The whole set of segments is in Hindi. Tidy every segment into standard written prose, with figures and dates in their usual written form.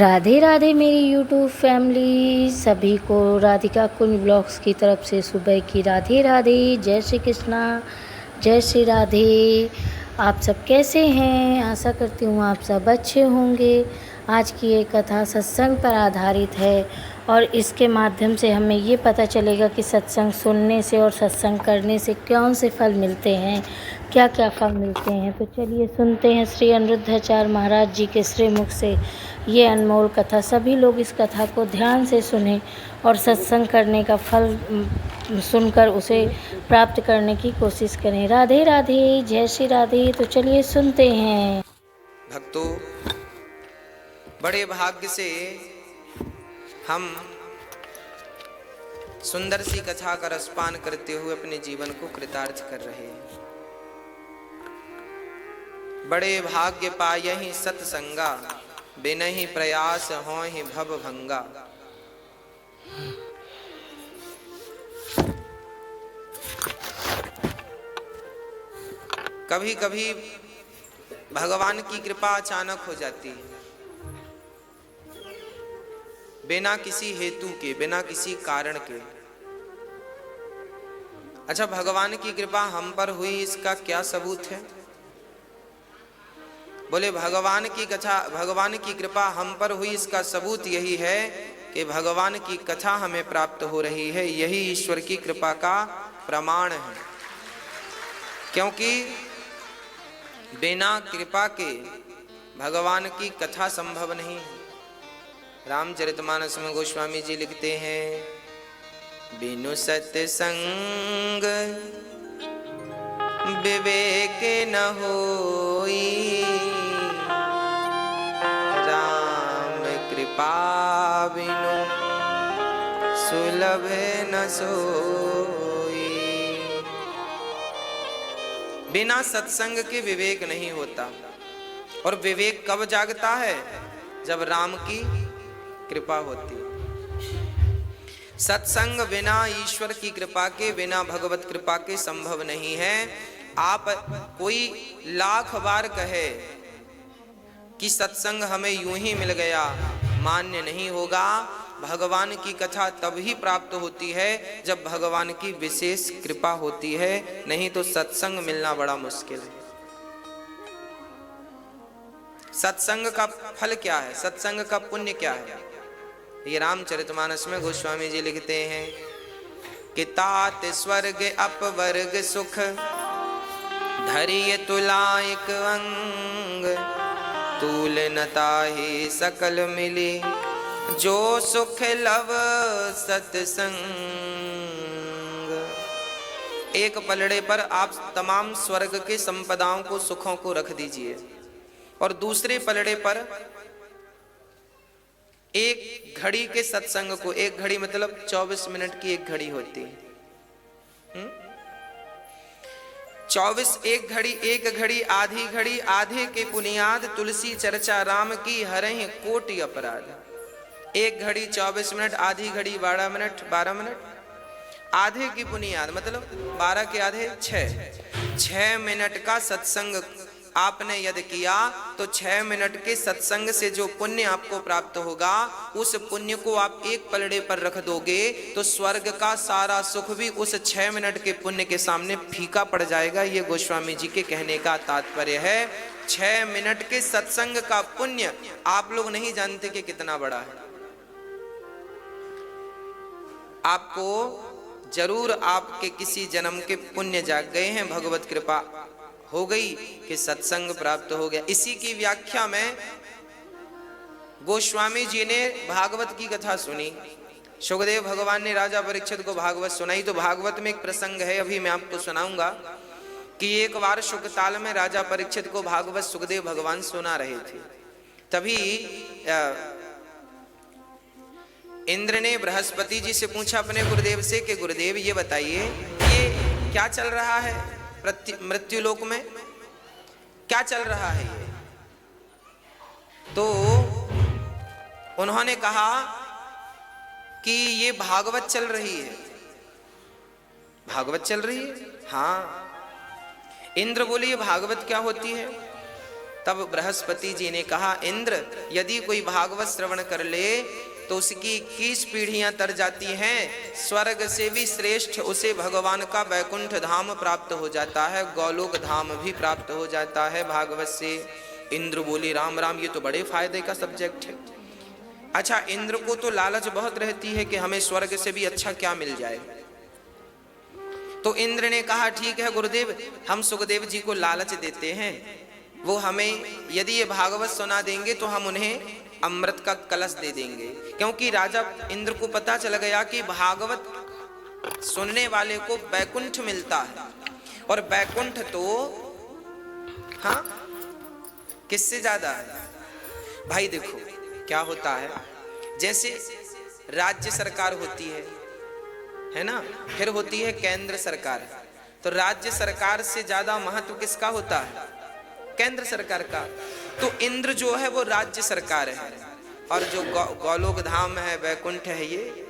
राधे राधे मेरी यूट्यूब फैमिली, सभी को राधिका कुंज ब्लॉग्स की तरफ से सुबह की राधे राधे। जय श्री कृष्णा, जय श्री राधे। आप सब कैसे हैं? आशा करती हूँ आप सब अच्छे होंगे। आज की ये कथा सत्संग पर आधारित है और इसके माध्यम से हमें ये पता चलेगा कि सत्संग सुनने से और सत्संग करने से कौन से फल मिलते हैं, क्या क्या फल मिलते हैं। तो चलिए सुनते हैं श्री अनिरुद्धाचार्य महाराज जी के श्रीमुख से ये अनमोल कथा। सभी लोग इस कथा को ध्यान से सुनें और सत्संग करने का फल सुनकर उसे प्राप्त करने की कोशिश करें। राधे राधे, जय श्री राधे। तो चलिए सुनते हैं। भक्तों, बड़े भाग्य से हम सुंदर सी कथा का रसपान करते हुए अपने जीवन को कृतार्थ कर रहे हैं। बड़े भाग्य पायहि सत्संगा, बिनहि प्रयास होहि भव भंगा। कभी कभी भगवान की कृपा अचानक हो जाती है, बिना किसी हेतु के, बिना किसी कारण के। अच्छा, भगवान की कृपा हम पर हुई, इसका क्या सबूत है? बोले भगवान की कृपा हम पर हुई, इसका सबूत यही है कि भगवान की कथा हमें प्राप्त हो रही है। यही ईश्वर की कृपा का प्रमाण है, क्योंकि बिना कृपा के भगवान की कथा संभव नहीं है। रामचरितमानस में गोस्वामी जी लिखते हैं, बिनु सत्संग विवेक न होई, राम कृपा बिनु सुलभ न सोई। बिना सत्संग के विवेक नहीं होता, और विवेक कब जागता है? जब राम की कृपा होती है। सत्संग बिना ईश्वर की कृपा के, बिना भगवत कृपा के संभव नहीं है। आप कोई लाख बार कहे कि सत्संग हमें यूं ही मिल गया, मान्य नहीं होगा। भगवान की कथा तब ही प्राप्त होती है जब भगवान की विशेष कृपा होती है, नहीं तो सत्संग मिलना बड़ा मुश्किल है। सत्संग का फल क्या है? सत्संग का पुण्य क्या है? ये रामचरितमानस में गोस्वामी जी लिखते हैं कि तात स्वर्ग अपवर्ग सुख, धरिय तुलायक अंग, तूल न ताहि सकल मिली, जो सुख लव सत्संग। एक पलड़े पर आप तमाम स्वर्ग के संपदाओं को, सुखों को रख दीजिए, और दूसरे पलड़े पर एक घड़ी के सत्संग को, एक घड़ी मतलब 24 मिनट की एक घड़ी होती है। 24 एक घड़ी आधी घड़ी, आधे के पुनियाद तुलसी चर्चा राम की, हरहि कोटि अपराध। एक घड़ी 24 मिनट, आधी घड़ी 12 मिनट, 12 मिनट, आधे की बुनियाद मतलब 12 के आधे 6 मिनट का सत्संग आपने यदि किया तो 6 मिनट के सत्संग से जो पुण्य आपको प्राप्त होगा, उस पुण्य को आप एक पलड़े पर रख दोगे तो स्वर्ग का सारा सुख भी उस 6 मिनट के पुण्य के सामने फीका पड़ जाएगा। ये गोस्वामी जी के कहने का तात्पर्य है। 6 मिनट के सत्संग का पुण्य आप लोग नहीं जानते कि कितना बड़ा है। आपको जरूर आपके किसी जन्म के पुण्य जाग गए हैं, भगवत कृपा हो गई कि सत्संग प्राप्त हो गया। इसी की व्याख्या में गोस्वामी जी ने भागवत की कथा सुनी। सुखदेव भगवान ने राजा परीक्षित को भागवत सुनाई। तो भागवत में एक प्रसंग है, अभी मैं आपको सुनाऊंगा कि एक बार शुकताल में राजा परीक्षित को भागवत सुखदेव भगवान सुना रहे थे। तभी इंद्र ने बृहस्पति जी से पूछा अपने गुरुदेव से कि गुरुदेव ये बताइए, ये क्या चल रहा है मृत्यु लोक में, क्या चल रहा है ये? तो उन्होंने कहा कि ये भागवत चल रही है। भागवत चल रही है? हाँ। इंद्र बोले ये भागवत क्या होती है? तब बृहस्पति जी ने कहा, इंद्र यदि कोई भागवत श्रवण कर ले तो उसकी 21 पीढ़ियां तर जाती हैं, स्वर्ग से भी श्रेष्ठ उसे भगवान का वैकुंठ धाम प्राप्त हो जाता है, गोलोक धाम भी प्राप्त हो जाता है भागवत से। इंद्र बोले, राम राम, ये तो बड़े फायदे का सब्जेक्ट है। अच्छा, इंद्र को तो लालच बहुत रहती है कि हमें स्वर्ग से भी अच्छा क्या मिल जाए। तो इंद्र ने कहा, ठीक है गुरुदेव, हम सुखदेव जी को लालच देते हैं, वो हमें यदि ये भागवत सुना देंगे तो हम उन्हें अमृत का कलश दे देंगे। क्योंकि राजा इंद्र को पता चल गया कि भागवत सुनने वाले को वैकुंठ मिलता है, और वैकुंठ तो हाँ किससे ज्यादा है भाई। देखो क्या होता है, जैसे राज्य सरकार होती है ना, फिर होती है केंद्र सरकार। तो राज्य सरकार से ज्यादा महत्व किसका होता है? केंद्र सरकार का। तो इंद्र जो है वो राज्य सरकार है, और जो गोलोक धाम है, वैकुंठ है, ये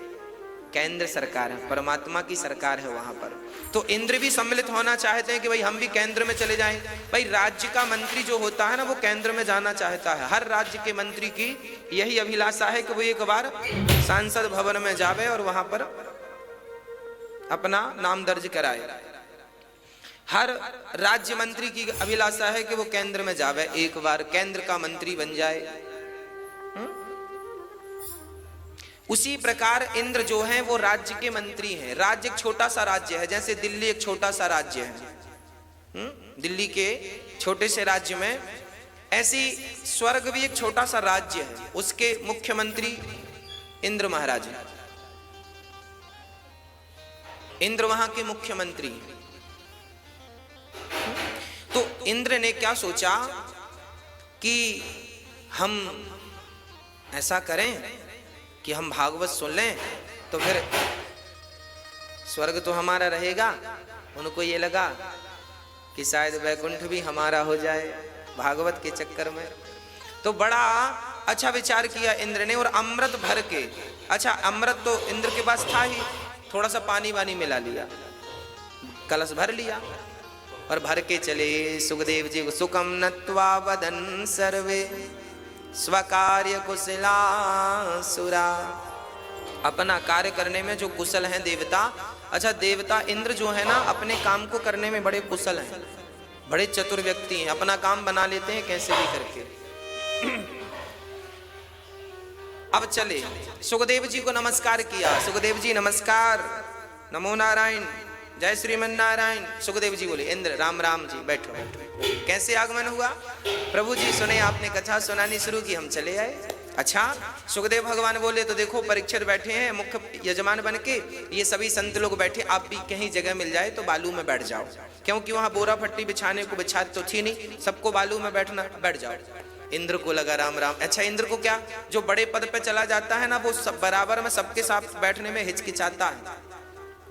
केंद्र सरकार है, परमात्मा की सरकार है वहां पर। तो इंद्र भी सम्मिलित होना चाहते हैं कि भाई हम भी केंद्र में चले जाएं। भाई राज्य का मंत्री जो होता है ना, वो केंद्र में जाना चाहता है। हर राज्य के मंत्री की यही अभिलाषा है कि वो एक बार सांसद भवन में जावे और वहां पर अपना नाम दर्ज कराए। हर राज्य मंत्री की अभिलाषा है कि वो केंद्र में जावे, एक बार केंद्र का मंत्री बन जाए। उसी प्रकार इंद्र जो हैं वो राज्य के मंत्री हैं। राज्य एक छोटा सा राज्य है, जैसे दिल्ली एक छोटा सा राज्य है। दिल्ली के छोटे से राज्य में ऐसी स्वर्ग भी एक छोटा सा राज्य है, उसके मुख्यमंत्री इंद्र महाराज हैं। इंद्र वहां के मुख्यमंत्री। तो इंद्र ने क्या सोचा कि हम ऐसा करें कि हम भागवत सुन लें तो फिर स्वर्ग तो हमारा रहेगा। उनको ये लगा कि शायद वैकुंठ भी हमारा हो जाए भागवत के चक्कर में। तो बड़ा अच्छा विचार किया इंद्र ने, और अमृत भर के, अच्छा अमृत तो इंद्र के पास था ही, थोड़ा सा पानी वानी मिला लिया, कलश भर लिया और भर के चले सुखदेव जी को। सुखम नत्वा वदन सर्वे स्वकार्य कुशला सुरा। अपना कार्य करने में जो कुशल हैं देवता। अच्छा, देवता इंद्र जो है ना, अपने काम को करने में बड़े कुशल हैं, बड़े चतुर व्यक्ति हैं, अपना काम बना लेते हैं कैसे भी करके। अब चले, सुखदेव जी को नमस्कार किया। सुखदेव जी नमस्कार, नमो नारायण, जय श्रीमन नारायण। सुखदेव जी बोले, इंद्र राम राम जी, बैठो बैठो। कैसे आगमन हुआ? प्रभु जी सुने आपने कथा सुनानी शुरू की, हम चले आए। अच्छा, सुखदेव भगवान बोले, तो देखो परीक्षित बैठे हैं मुख्य यजमान बन के, ये सभी संत लोग बैठे, आप भी कहीं जगह मिल जाए तो बालू में बैठ जाओ, क्योंकि वहां बोरा फट्टी बिछाने को बिछा तो थी नहीं, सबको बालू में बैठना, बैठ जाओ। इंद्र को लगा राम राम। अच्छा, इंद्र को क्या, जो बड़े पद पे चला जाता है ना, वो सब बराबर में सबके साथ बैठने में हिचकिचाता है।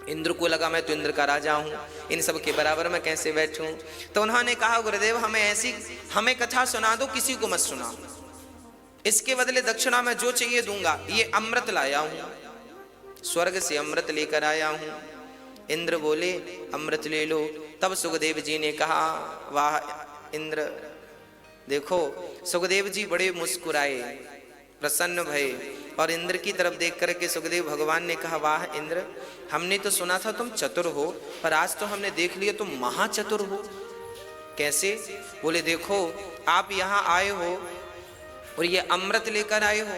इंद्र को लगा मैं तो इंद्र का राजा हूँ, इन सब के बराबर में कैसे बैठूं। तो उन्होंने कहा, गुरुदेव हमें कथा सुना दो, किसी को मत सुनाओ, इसके बदले दक्षिणा में जो चाहिए दूंगा। ये अमृत लाया हूँ, स्वर्ग से अमृत लेकर आया हूँ। इंद्र बोले, अमृत ले लो। तब सुखदेव जी ने कहा, वाह इंद्र। देखो सुखदेव जी बड़े मुस्कुराए, प्रसन्न भये, और इंद्र की तरफ देख करके सुखदेव भगवान ने कहा, वाह इंद्र, हमने तो सुना था तुम चतुर हो, पर आज तो हमने देख लिया तुम महाचतुर हो। कैसे? बोले, देखो आप यहाँ आए हो और ये अमृत लेकर आए हो।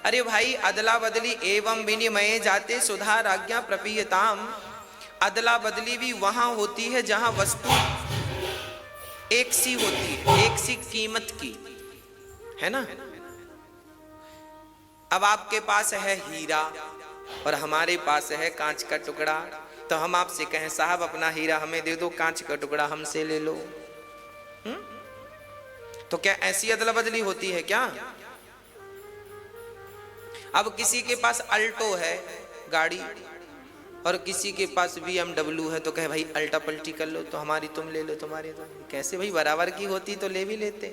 अरे भाई, अदला बदली एवं विनिमय जाते सुधा राज्ञा प्रपीयताम। अदला बदली भी वहां होती है जहां वस्तु एक सी होती है, एक सी कीमत की, है ना। अब आपके पास है हीरा और हमारे पास है कांच का टुकड़ा, तो हम आपसे कहें साहब अपना हीरा हमें दे दो, कांच का टुकड़ा हमसे ले लो। तो क्या ऐसी अदला बदली होती है क्या? अब किसी के पास अल्टो है गाड़ी और किसी के पास BMW है, तो कहे भाई अल्टा पल्टी कर लो, तो हमारी तुम ले लो, तुम्हारी तो कैसे भाई, बराबर की होती तो ले भी लेते।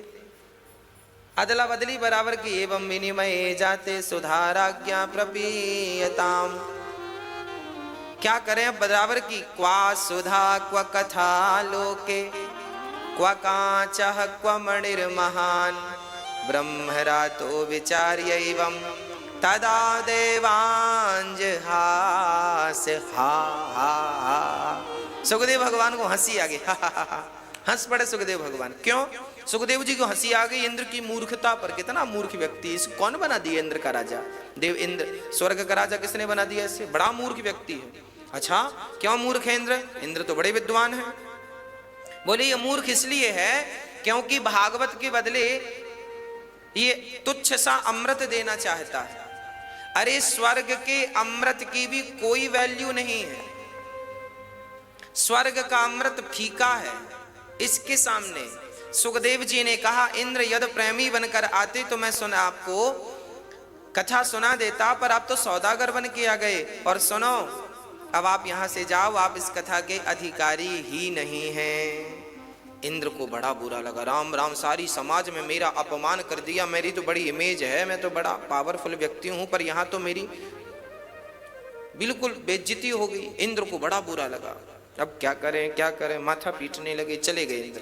अदला बदली बराबर की। एवं विनिमय जाते सुधाराज्ञा प्रपीयताम। क्या करें बराबर की। क्वा सुधा क्व कथा लोके क्व कांचः क्व मणिर्महान् ब्रह्मरातो विचार्यैवं तदा देवांजहास हा हा हा। सुखदेव भगवान को हंसी आ गई, हा हा हा। हंस पड़े सुखदेव भगवान। क्यों? सुखदेव जी को हंसी आ गई इंद्र की मूर्खता पर। कितना मूर्ख व्यक्ति, इस कौन बना दिया इंद्र का राजा? देव इंद्र स्वर्ग का राजा किसने बना दिया इसे? बड़ा मूर्ख व्यक्ति है। अच्छा क्यों मूर्ख है इंद्र? इंद्र तो बड़े विद्वान हैं। बोले ये मूर्ख इसलिए है क्योंकि भागवत के बदले ये तुच्छ सा अमृत देना चाहता है। अरे स्वर्ग के अमृत की भी कोई वैल्यू नहीं है। स्वर्ग का अमृत फीका है इसके सामने। सुखदेव जी ने कहा इंद्र यदि प्रेमी बनकर आते तो मैं आपको कथा सुना देता, पर आप तो सौदागर बन के आ गए। और सुनो अब आप यहां से जाओ, आप इस कथा के अधिकारी ही नहीं हैं। इंद्र को बड़ा बुरा लगा, राम राम सारी समाज में मेरा अपमान कर दिया, मेरी तो बड़ी इमेज है, मैं तो बड़ा पावरफुल व्यक्ति हूं, पर यहां तो मेरी बिल्कुल बेइज्जती हो गई। इंद्र को बड़ा बुरा लगा। अब क्या करें क्या करें, माथा पीटने लगे, चले गए इंद्र।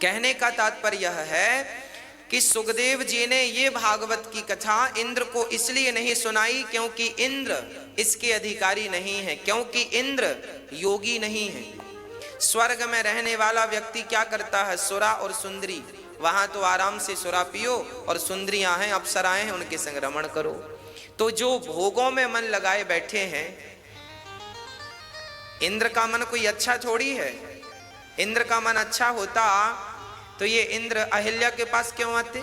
कहने का तात्पर्य यह है कि सुखदेव जी ने ये भागवत की कथा इंद्र को इसलिए नहीं सुनाई क्योंकि इंद्र इसके अधिकारी नहीं है, क्योंकि इंद्र योगी नहीं है। स्वर्ग में रहने वाला व्यक्ति क्या करता है? सुरा और सुंदरी, वहां तो आराम से सुरा पियो, और सुंदरियां हैं, अप्सराएं हैं, उनके संग रमण करो। तो जो भोगों में मन लगाए बैठे हैं, इंद्र का मन कोई अच्छा थोड़ी है। इंद्र का मन अच्छा होता तो ये इंद्र अहिल्या के पास क्यों आते?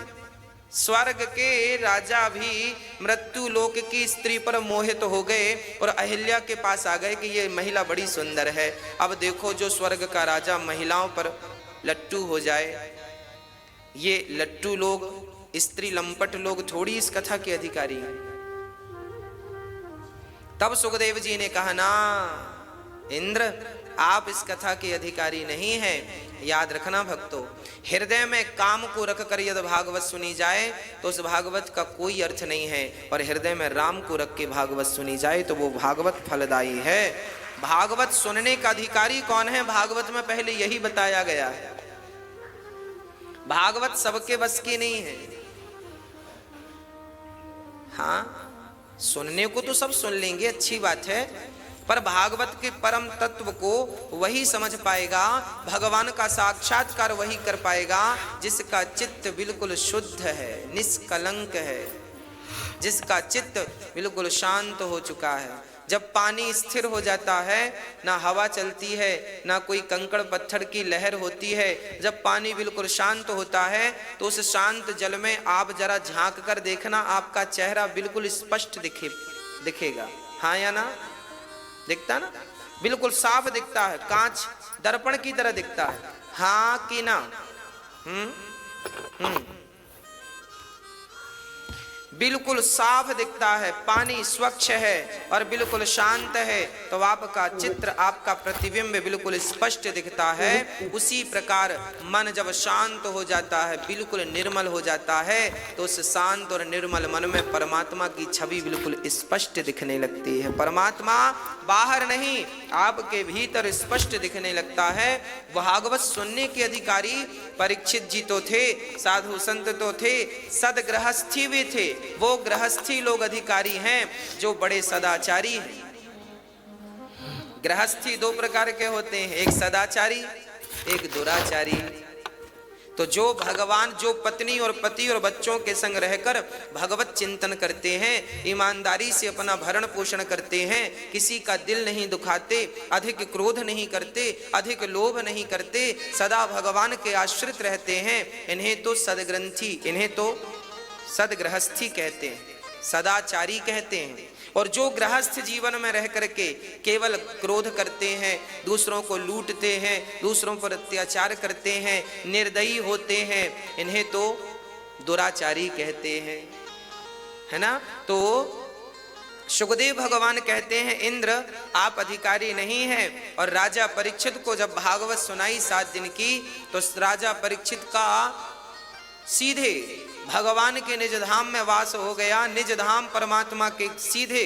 स्वर्ग के राजा भी मृत्यु लोक की स्त्री पर मोहित हो गए और अहिल्या के पास आ गए कि ये महिला बड़ी सुंदर है। अब देखो जो स्वर्ग का राजा महिलाओं पर लट्टू हो जाए, ये लट्टू लोग, स्त्री लंपट लोग थोड़ी इस कथा के अधिकारी हैं। तब सुखदेव जी ने कहा ना इंद्र, आप इस कथा के अधिकारी नहीं हैं। याद रखना भक्तों, हृदय में काम को रखकर यदि भागवत सुनी जाए तो उस भागवत का कोई अर्थ नहीं है, और हृदय में राम को रख के भागवत सुनी जाए तो वो भागवत फलदायी है। भागवत सुनने का अधिकारी कौन है? भागवत में पहले यही बताया गया है। भागवत सबके बस की नहीं है। हाँ, सुनने को तो सब सुन लेंगे, अच्छी बात है, पर भागवत के परम तत्व को वही समझ पाएगा, भगवान का साक्षात्कार वही कर पाएगा जिसका चित्त बिल्कुल शुद्ध है, निष्कलंक है, जिसका चित्त बिल्कुल शांत हो चुका है। जब पानी स्थिर हो जाता है, ना हवा चलती है, ना कोई कंकड़ पत्थर की लहर होती है, जब पानी बिल्कुल शांत होता है तो उस शांत जल में आप जरा झांक कर देखना, आपका चेहरा बिल्कुल स्पष्ट दिखेगा। हाँ या ना? दिखता ना? बिल्कुल साफ दिखता है, कांच दर्पण की तरह दिखता है। हाँ कि ना? बिल्कुल साफ दिखता है, पानी स्वच्छ है और बिल्कुल शांत है, तो आपका चित्र, आपका प्रतिबिंब बिल्कुल स्पष्ट दिखता है। उसी प्रकार मन जब शांत हो जाता है, बिल्कुल निर्मल हो जाता है, तो उस शांत और निर्मल मन में परमात्मा की छवि बिल्कुल स्पष्ट दिखने लगती है। परमात्मा बाहर नहीं, आपके भीतर स्पष्ट दिखने लगता है। भागवत सुनने के अधिकारी परीक्षित जी तो थे, साधु संत तो थे, सदगृहस्थी भी थे। वो गृहस्थी लोग अधिकारी हैं जो बड़े सदाचारी हैं। गृहस्थी दो प्रकार के होते हैं, एक सदाचारी, एक दुराचारी। तो जो भगवान, जो पत्नी और पति और बच्चों के संग रहकर भगवत चिंतन करते हैं, ईमानदारी से अपना भरण पोषण करते हैं, किसी का दिल नहीं दुखाते, अधिक क्रोध नहीं करते, अधिक लोभ नहीं करते, सदा भगवान के आश्रित रहते हैं, इन्हें तो सदग्रंथी, इन्हें तो सदगृहस्थी कहते हैं, सदाचारी कहते हैं। और जो गृहस्थ जीवन में रह करके केवल क्रोध करते हैं, दूसरों को लूटते हैं, दूसरों पर अत्याचार करते हैं, निर्दयी होते हैं, इन्हें तो दुराचारी कहते हैं, है ना? तो सुखदेव भगवान कहते हैं इंद्र आप अधिकारी नहीं हैं। और राजा परीक्षित को जब भागवत सुनाई 7 दिन की, तो राजा परीक्षित का सीधे भगवान के निज धाम में वास हो गया। निज धाम परमात्मा के सीधे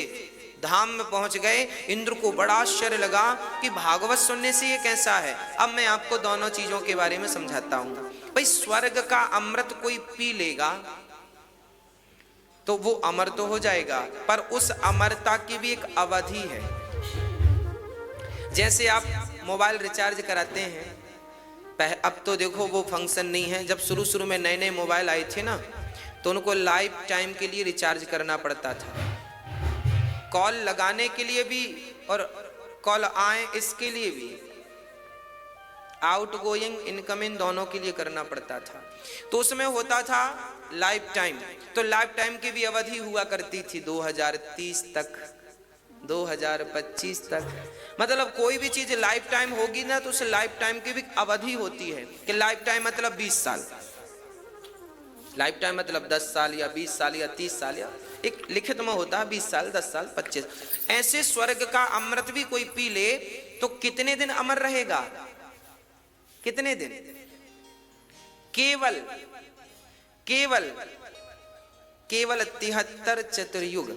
धाम में पहुंच गए। इंद्र को बड़ा आश्चर्य लगा कि भागवत सुनने से ये कैसा है। अब मैं आपको दोनों चीजों के बारे में समझाता हूं। भाई स्वर्ग का अमृत कोई पी लेगा तो वो अमर तो हो जाएगा, पर उस अमरता की भी एक अवधि है। जैसे आप मोबाइल रिचार्ज कराते हैं, अब तो देखो वो फंक्शन नहीं है। जब शुरू शुरू में नए नए मोबाइल आए थे ना, तो उनको लाइफ टाइम के लिए रिचार्ज करना पड़ता था। कॉल लगाने के लिए भी और कॉल आए इसके लिए भी, आउट गोइंग इनकमिंग दोनों के लिए करना पड़ता था। तो उसमें होता था लाइफ टाइम। तो लाइफ टाइम की भी अवधि हुआ करती थी 2030 तक, 2025 तक। मतलब कोई भी चीज लाइफ टाइम होगी ना, तो उस लाइफ टाइम की भी अवधि होती है कि लाइफ टाइम मतलब 20 साल, लाइफ टाइम मतलब 10 साल या 20 साल या 30 साल, या एक लिखित में होता है 20 साल, 10 साल, 25। ऐसे स्वर्ग का अमृत भी कोई पी ले तो कितने दिन अमर रहेगा? कितने दिन? केवल केवल केवल 73 चतुर्युग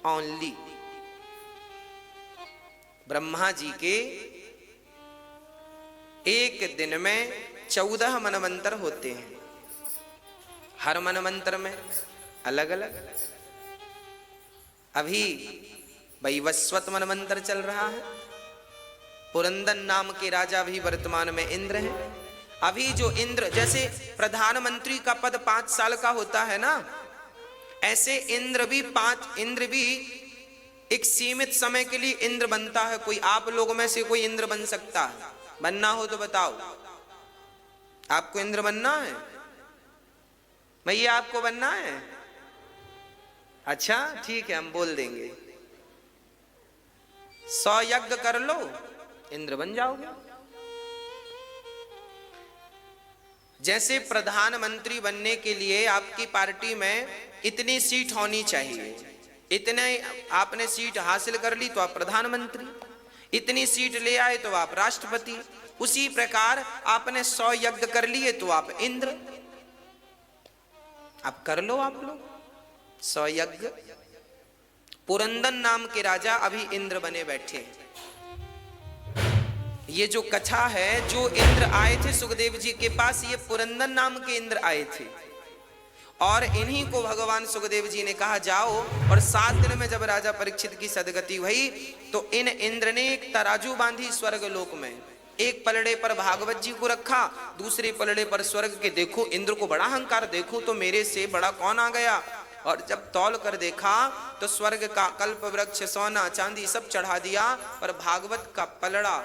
ओनली। ब्रह्मा जी के एक दिन में 14 मनवंतर होते हैं। हर मनवंतर में अलग अलग। अभी वैवस्वत मनवंतर चल रहा है। पुरंदन नाम के राजा भी वर्तमान में इंद्र हैं। अभी जो इंद्र, जैसे प्रधानमंत्री का पद 5 साल का होता है ना, ऐसे इंद्र भी एक सीमित समय के लिए इंद्र बनता है। कोई आप लोगों में से कोई इंद्र बन सकता है? बनना हो तो बताओ। आपको इंद्र बनना है? भैया आपको बनना है? अच्छा ठीक है, हम बोल देंगे 100 यज्ञ कर लो, इंद्र बन जाओगे। जैसे प्रधानमंत्री बनने के लिए आपकी पार्टी में इतनी सीट होनी चाहिए, इतने आपने सीट हासिल कर ली तो आप प्रधानमंत्री, इतनी सीट ले आए तो आप राष्ट्रपति। उसी प्रकार आपने 100 यज्ञ कर लिए तो आप इंद्र। आप कर लो, आप लोग 100 यज्ञ। पुरंदन नाम के राजा अभी इंद्र बने बैठे हैं। ये जो कथा है, जो इंद्र आए थे सुखदेव जी के पास, ये पुरंदन नाम के इंद्र आए थे। और इन्हीं को भगवान सुखदेव जी ने कहा जाओ। और 7 दिन में जब राजा परीक्षित की सदगति हुई तो इन इंद्र ने एक तराजू बांधी स्वर्ग लोक में। एक पलड़े पर भागवत जी को रखा, दूसरे पलड़े पर स्वर्ग के। देखो इंद्र को बड़ा अहंकार, देखो तो मेरे से बड़ा कौन आ गया। और जब तौल कर देखा तो स्वर्ग का कल्प वृक्ष, सोना चांदी सब चढ़ा दिया, पर भागवत का पलड़ा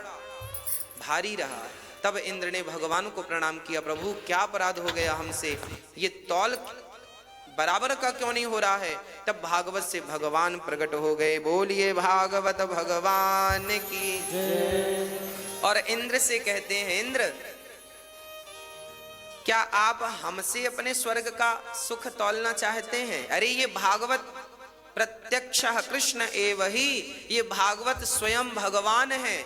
भारी रहा। तब इंद्र ने भगवान को प्रणाम किया, प्रभु क्या अपराध हो गया हमसे, ये तौल बराबर का क्यों नहीं हो रहा है। तब भागवत से भगवान प्रकट हो गए। बोलिए भागवत भगवान की जय। और इंद्र से कहते हैं, इंद्र क्या आप हमसे अपने स्वर्ग का सुख तौलना चाहते हैं? अरे ये भागवत प्रत्यक्ष कृष्ण एव ही, ये भागवत स्वयं भगवान है,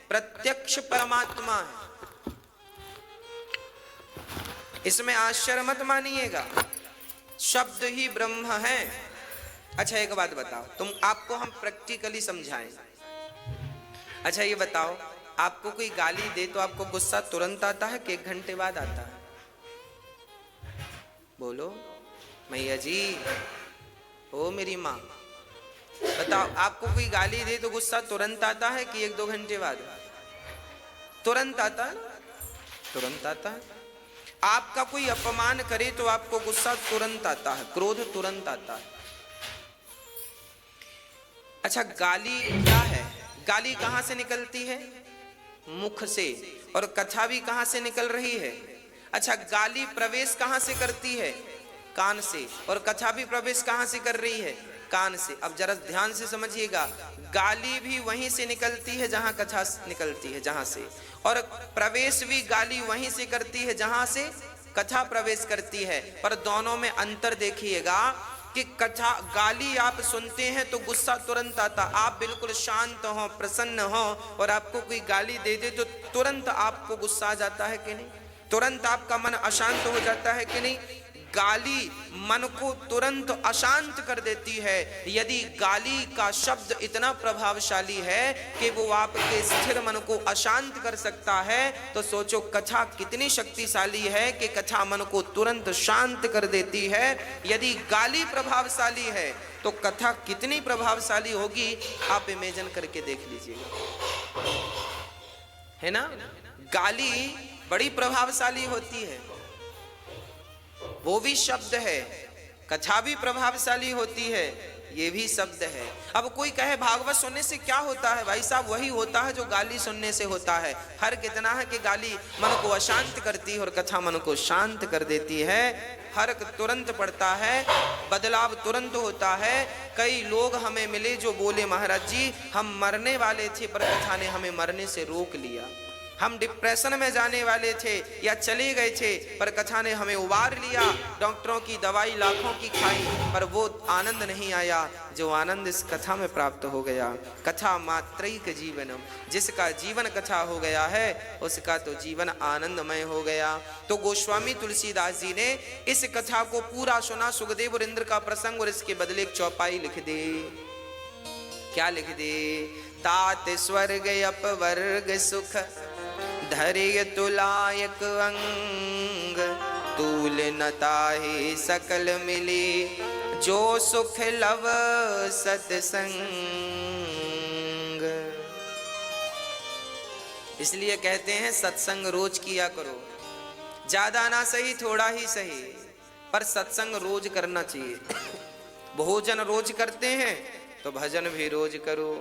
प्रत्यक्ष परमात्मा है। इसमें आश्चर्य मत मानिएगा, शब्द ही ब्रह्म है। अच्छा एक बात बताओ, आपको हम प्रैक्टिकली समझाएं। अच्छा ये बताओ, आपको कोई गाली दे तो आपको गुस्सा तुरंत आता है कि 1 घंटे बाद आता है? बोलो मैया जी, ओ मेरी माँ, बताओ आपको कोई गाली दे तो गुस्सा तुरंत आता है कि 1-2 घंटे बाद? तुरंत आता है, तुरंत आता है। आपका कोई अपमान करे तो आपको गुस्सा तुरंत आता है, क्रोध तुरंत आता है। अच्छा गाली क्या है? गाली कहां से निकलती है? मुख से। और कथा भी कहां से निकल रही है? अच्छा गाली प्रवेश कहां से करती है? कान से। और कथा भी प्रवेश कहां से कर रही है? कान से। अब जरा ध्यान से समझिएगा, गाली भी वहीं से निकलती है जहां कथा निकलती है, जहां से। और प्रवेश भी गाली वहीं से करती है जहां से कथा प्रवेश करती है। पर दोनों में अंतर देखिएगा कि कथा गाली आप सुनते हैं तो गुस्सा तुरंत आता, आप बिल्कुल शांत हो, प्रसन्न हो, और आपको कोई गाली दे दे तो तुरंत आपको गुस्सा आ जाता है कि नहीं? तुरंत आपका मन अशांत हो जाता है कि नहीं? गाली मन को तुरंत अशांत कर देती है। यदि गाली का शब्द इतना प्रभावशाली है कि वो आपके स्थिर मन को अशांत कर सकता है, तो सोचो कथा कितनी शक्तिशाली है कि कथा मन को तुरंत शांत कर देती है। यदि गाली प्रभावशाली है तो कथा कितनी प्रभावशाली होगी, आप इमेजिन करके देख लीजिएगा, है ना। गाली बड़ी प्रभावशाली होती है, वो भी शब्द है। कथा भी प्रभावशाली होती है, ये भी शब्द है। अब कोई कहे भागवत सुनने से क्या होता है, भाई साहब वही होता है जो गाली सुनने से होता है। फर्क इतना है कि गाली मन को अशांत करती है और कथा मन को शांत कर देती है। फर्क तुरंत पड़ता है, बदलाव तुरंत होता है। कई लोग हमें मिले जो बोले महाराज जी हम मरने वाले थे पर कथा ने हमें मरने से रोक लिया। हम डिप्रेशन में जाने वाले थे या चले गए थे पर कथा ने हमें उबार लिया। डॉक्टरों की दवाई लाखों की खाई पर वो आनंद नहीं आया जो आनंद इस कथा में प्राप्त हो गया। कथा मात्रैक जीवनम, जिसका जीवन कथा हो गया है उसका तो जीवन आनंदमय हो गया। तो गोस्वामी तुलसीदास जी ने इस कथा को पूरा सुना। सुखदेव और इंद्र का प्रसंग और इसके बदले एक चौपाई लिख दे। क्या लिख दे? तात स्वर्ग अपवर्ग सुख धैर्य तुलायक अंग, तूल न ताहि सकल मिले जो सुख लव सत्संग। इसलिए कहते हैं सत्संग रोज किया करो, ज्यादा ना सही थोड़ा ही सही, पर सत्संग रोज करना चाहिए। भोजन रोज करते हैं तो भजन भी रोज करो,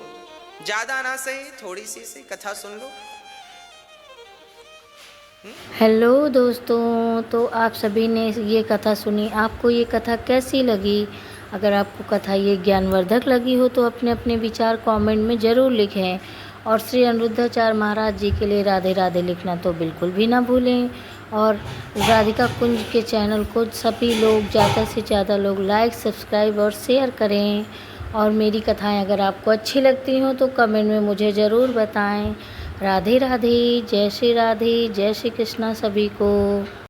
ज्यादा ना सही थोड़ी सी सही कथा सुन लो। हेलो दोस्तों, तो आप सभी ने ये कथा सुनी, आपको ये कथा कैसी लगी? अगर आपको कथा ये ज्ञानवर्धक लगी हो तो अपने अपने विचार कमेंट में ज़रूर लिखें और श्री अनिरुद्धाचार्य महाराज जी के लिए राधे राधे लिखना तो बिल्कुल भी ना भूलें। और राधिका कुंज के चैनल को सभी लोग ज़्यादा से ज़्यादा लोग लाइक, सब्सक्राइब और शेयर करें। और मेरी कथाएं अगर आपको अच्छी लगती हों तो कमेंट में मुझे ज़रूर बताएं। राधे राधे, जय श्री राधे, जय श्री कृष्णा सभी को।